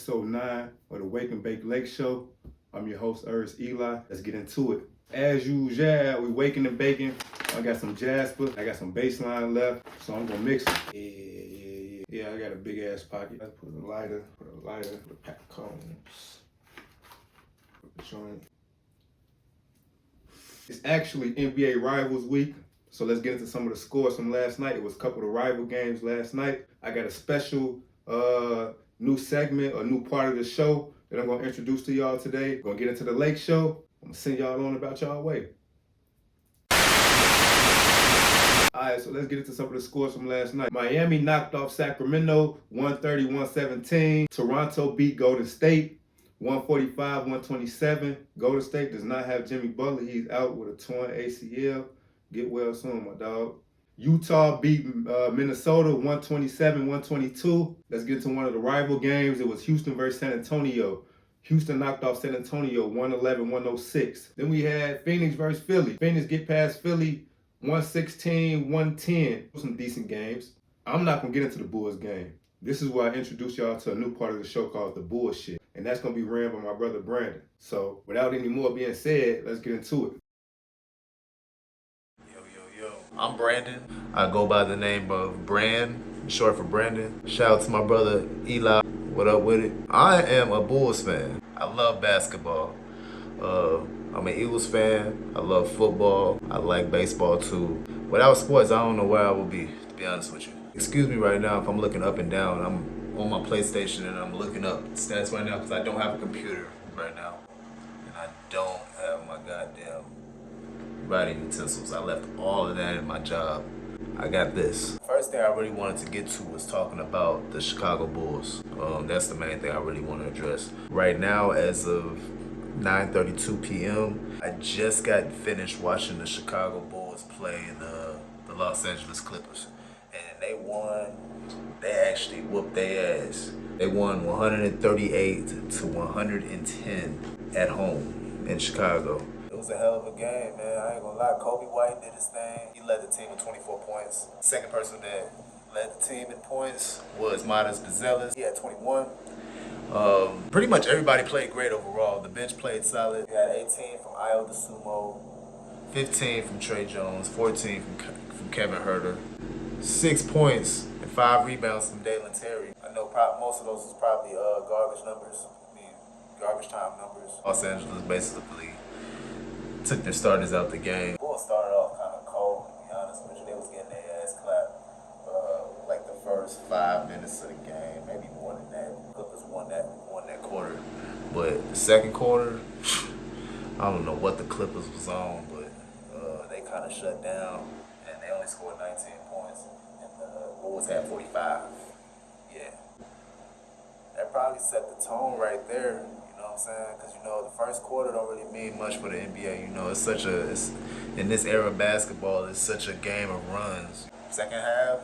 episode 9 of the Wake and Bake Lake Show. I'm your host, Eli. Let's get into it. As usual, we waking and baking. I got some Jasper, I got some baseline left, so I'm gonna mix it. Yeah, I got a big ass pocket. Let's put a lighter, put a pack of cones, put the joint. It's actually NBA Rivals Week, so let's get into some of the scores from last night. It was a couple of rival games last night. I got a special new segment, a new part of the show that I'm gonna introduce to y'all today. We're gonna get into the Lake Show. I'm gonna send y'all on about y'all way. Alright, so let's get into some of the scores from last night. Miami knocked off Sacramento 130-117. Toronto beat Golden State 145-127. Golden State does not have Jimmy Butler. He's out with a torn ACL. Get well soon, my dog. Utah beat Minnesota 127-122. Let's get into one of the rival games. It was Houston versus San Antonio. Houston knocked off San Antonio 111-106. Then we had Phoenix versus Philly. Phoenix get past Philly 116-110. Some decent games. I'm not going to get into the Bulls game. This is where I introduce y'all to a new part of the show called the BullShxt. And that's going to be ran by my brother Bran. So without any more being said, let's get into it. I'm Brandon. I go by the name of Bran, short for Brandon. Shout out to my brother Eli. What up with it? I am a Bulls fan. I love basketball. I'm an Eagles fan. I love football. I like baseball too. Without sports, I don't know where I would be, to be honest with you. Excuse me right now if I'm looking up and down. I'm on my PlayStation and I'm looking up stats right now because I don't have a computer right now. And I don't have my goddamn writing utensils. I left all of that in my job. I got this. First thing I really wanted to get to was talking about the Chicago Bulls. That's the main thing I really want to address. Right now, as of 9:32 p.m., I just got finished watching the Chicago Bulls play the Los Angeles Clippers. And they won. They actually whooped their ass. They won 138-110 at home in Chicago. It was a hell of a game, man. I ain't gonna lie. Kobe White did his thing. He led the team with 24 points. Second person that led the team in points was Matas Buzelis. He had 21. Pretty much everybody played great overall. The bench played solid. We had 18 from Io DeSumo, 15 from Trey Jones, 14 from Kevin Huerter, 6 points and 5 rebounds from Dalen Terry. I know most of those is probably garbage numbers. Garbage time numbers. Los Angeles basically took their starters out the game. Bulls started off kind of cold, to be honest with you. They was getting their ass clapped like the first 5 minutes of the game, maybe more than that. Clippers won that quarter. But the second quarter, I don't know what the Clippers was on, but they kind of shut down, and they only scored 19 points, and the Bulls had 45. Yeah. That probably set the tone right there. You know what I'm saying? Because, the first quarter don't really mean much for the NBA. It's in this era of basketball, it's such a game of runs. Second half,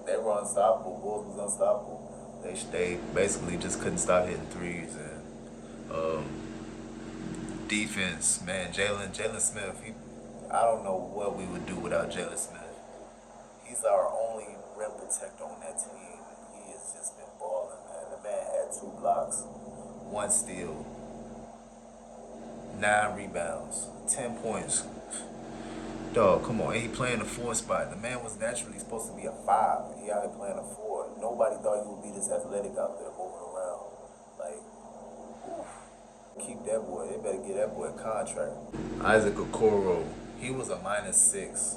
they were unstoppable. Bulls was unstoppable. They basically just couldn't stop hitting threes. And defense, man, Jalen Smith, I don't know what we would do without Jalen Smith. He's our only rim protector on that team. He has just been balling, man. The man had 2 blocks. 1 steal, 9 rebounds, 10 points. Dog, come on. And he playing the 4 spot. The man was naturally supposed to be a 5. He out here playing a 4. Nobody thought he would be this athletic out there moving around. Like, keep that boy. They better get that boy a contract. Isaac Okoro, he was a -6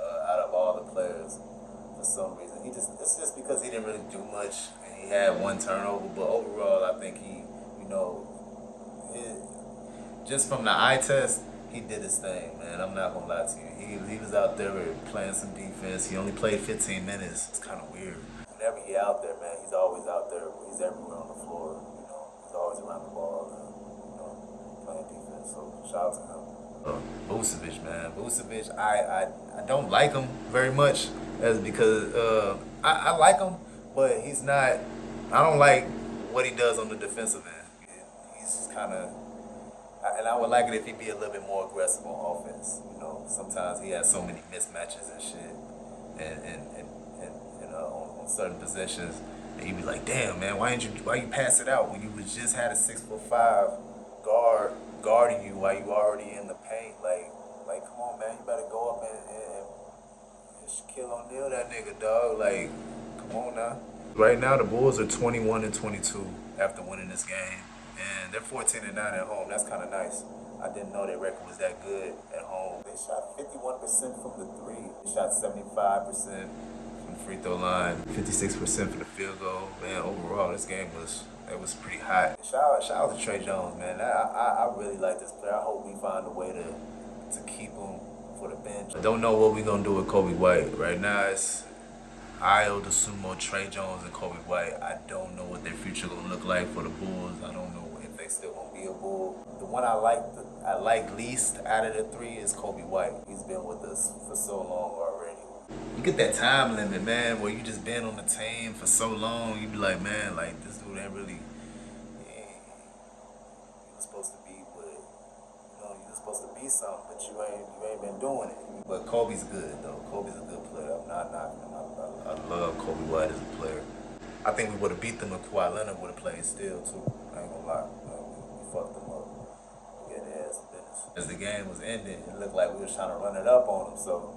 out of all the players for some reason. It's just because he didn't really do much. He had 1 turnover, but overall, I think he, just from the eye test, he did his thing, man. I'm not gonna lie to you. He was out there playing some defense. He only played 15 minutes. It's kind of weird. Whenever he out there, man, he's always out there. He's everywhere on the floor. He's always around the ball, and, playing defense. So shout out to him. Vucevic, man. Vucevic, I don't like him very much, because I like him. But he's not. I don't like what he does on the defensive end. He's just kind of. And I would like it if he'd be a little bit more aggressive on offense. Sometimes he has so many mismatches and shit, and on certain possessions, And you be like, damn, man, why you pass it out when you was just had a 6'5" guard guarding you while you already in the paint? Like, come on, man, you better go up and Shaquille O'Neal that nigga, dog. Like, come on now. Right now, the Bulls are 21-22 after winning this game, and they're 14-9 at home. That's kind of nice. I didn't know their record was that good at home. They shot 51% from the three. They shot 75% from the free throw line, 56% for the field goal. Man, overall, this game was pretty hot. Shout out to Trey Jones, man. I really like this player. I hope we find a way to keep him for the bench. I don't know what we're gonna do with Kobe White. Right now, it's Io DeSumo, Trey Jones, and Kobe White. I don't know what their future gonna look like for the Bulls. I don't know if they still gonna be a Bull. The one I like least out of the three is Kobe White. He's been with us for so long already. You get that time limit, man, where you just been on the team for so long. You be like, man, like this dude ain't really. He was supposed to be with, you was supposed to be something, but you ain't been doing it. But Kobe's good though. Kobe's a good player. I'm not knocking him. I love Kobe White as a player. I think we would have beat them if Kawhi Leonard would have played still too. I ain't gonna lie. We fucked them up. We got their ass business. As the game was ending, it looked like we was trying to run it up on them. So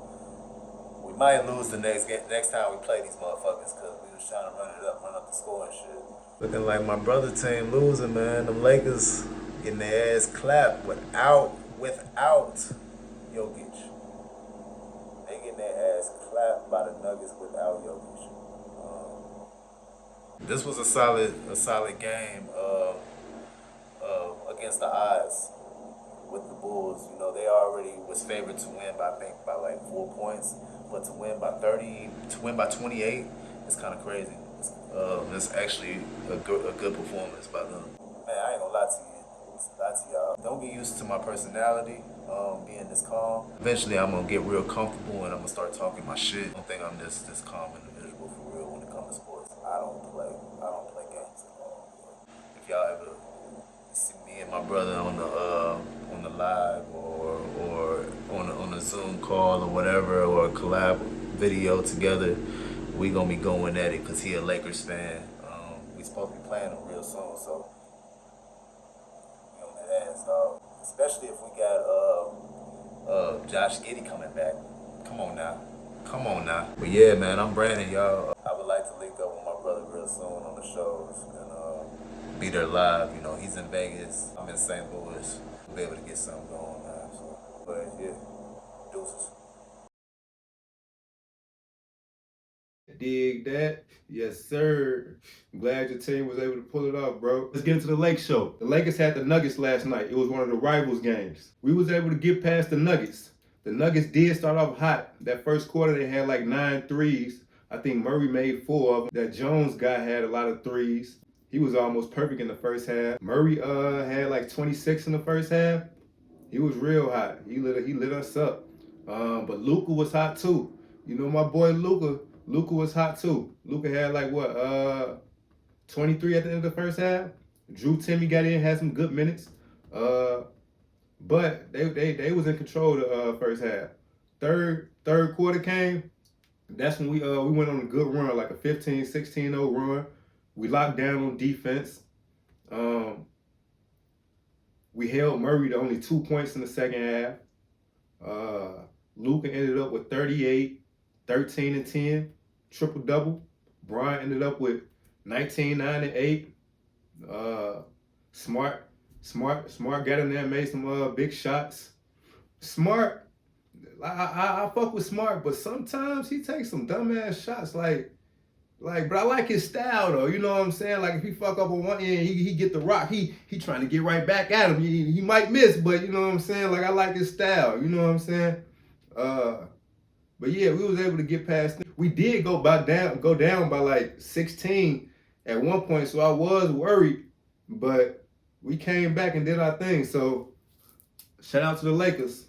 we might lose the next time we play these motherfuckers because we was trying to run up the score and shit. Looking like my brother team losing, man. Them Lakers getting their ass clapped without Jokic. They getting their ass clapped by the Nuggets without Jokic. This was a solid game against the odds with the Bulls. You know, they already was favored to win by like 4 points, but to win by 28, it's kind of crazy. It's actually a good performance by them. Man, I ain't gonna lie to y'all. Don't get used to my personality, being this calm. Eventually, I'm gonna get real comfortable and I'm gonna start talking my shit. I don't think I'm this calm individual for real when it comes to sports. I don't play games at all. If y'all ever see me and my brother on the live or on a Zoom call or whatever, or a collab video together, we gonna be going at it because he a Lakers fan. We supposed to be playing him real soon, so we on that ass, dog. Especially if we got Josh Giddey coming back. Come on now. But yeah, man, I'm Brandon, y'all. I would like to link up with my brother real soon on the shows and be there live. You know, he's in Vegas. I'm in St. Louis. We'll be able to get something going, man. So, but yeah, deuces. Dig that? Yes, sir. I'm glad your team was able to pull it off, bro. Let's get into the Lake Show. The Lakers had the Nuggets last night. It was one of the rivals games. We was able to get past the Nuggets. The Nuggets did start off hot. That first quarter, they had like 9 threes. I think Murray made 4 of them. That Jones guy had a lot of threes. He was almost perfect in the first half. Murray had like 26 in the first half. He was real hot. He lit us up. But Luka was hot too. You know my boy Luka was hot too. Luka had like 23 at the end of the first half. Drew Timmy got in, had some good minutes. But they was in control the first half. Third quarter came. That's when we went on a good run, like a 15-16-0 run. We locked down on defense. We held Murray to only 2 points in the second half. Luka ended up with 38, 13 and 10, triple-double. Bran ended up with 19, 9 and 8. Smart got in there and made some big shots. Smart, I fuck with Smart, but sometimes he takes some dumbass shots. But I like his style though. You know what I'm saying? Like if he fuck up on one end, he get the rock. He trying to get right back at him. He might miss, but you know what I'm saying? Like I like his style. You know what I'm saying? But yeah, we was able to get past them. We did go down by like 16 at one point, so I was worried, but we came back and did our thing. So shout out to the Lakers.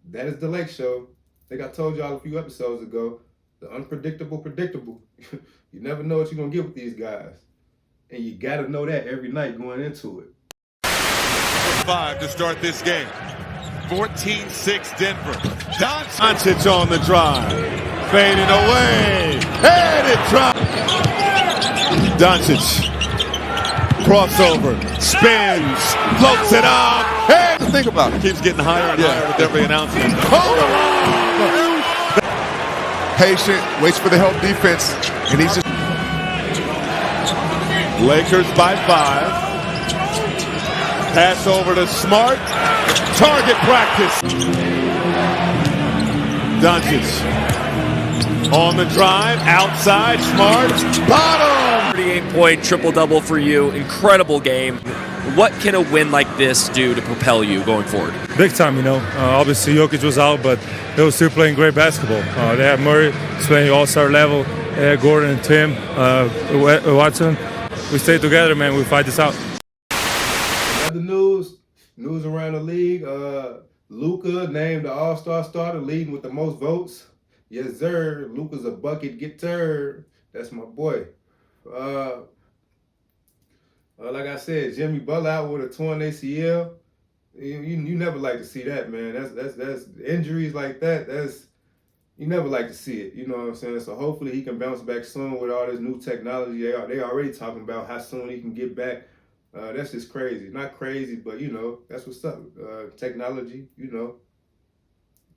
That is the Lake Show. I think I told y'all a few episodes ago, the unpredictable, predictable. You never know what you're going to get with these guys. And you got to know that every night going into it. 5 to start this game. 14-6 Denver. Doncic on the drive. Fading away. And it drops. Doncic. Crossover. Spins. Floats it up. Hey! Think about it. Keeps getting higher and higher with every announcement. Patient, waits for the help defense, and he's just... Lakers by 5. Pass over to Smart. Target practice. Doncic. On the drive. Outside. Smart. Bottom. 38-point triple-double for you. Incredible game. What can a win like this do to propel you going forward? Big time, you know. Obviously, Jokic was out, but they were still playing great basketball. They have Murray playing all-star level, Gordon and Tim, Watson. We stay together, man. We fight this out. Other news around the league. Luka named the All-Star starter, leading with the most votes. Yes, sir. Luka's a bucket getter. That's my boy. Like I said, Jimmy Butler out with a torn ACL. You never like to see that, man. That's injuries like that. You never like to see it. You know what I'm saying? So hopefully he can bounce back soon with all this new technology. They already talking about how soon he can get back. That's just crazy. Not crazy, but you know, that's what's up. Technology, you know,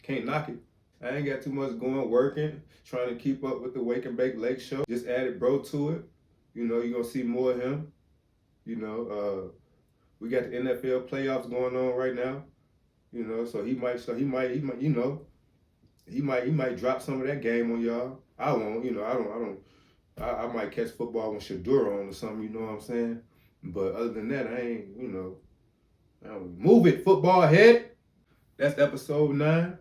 can't knock it. I ain't got too much going, working, trying to keep up with the Wake and Bake LakeShow. Just added bro to it. You know, you're gonna see more of him. You know, we got the NFL playoffs going on right now. You know, so he might, you know, he might drop some of that game on y'all. I won't, you know, I might catch football when Shadur on or something, you know what I'm saying? But other than that, I ain't, you know, I don't move it, football head. That's episode 9.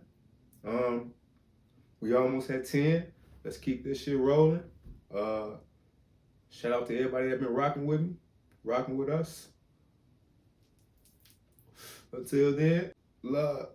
We almost had 10. Let's keep this shit rolling. Shout out to everybody that been rocking with me, rocking with us. Until then, love.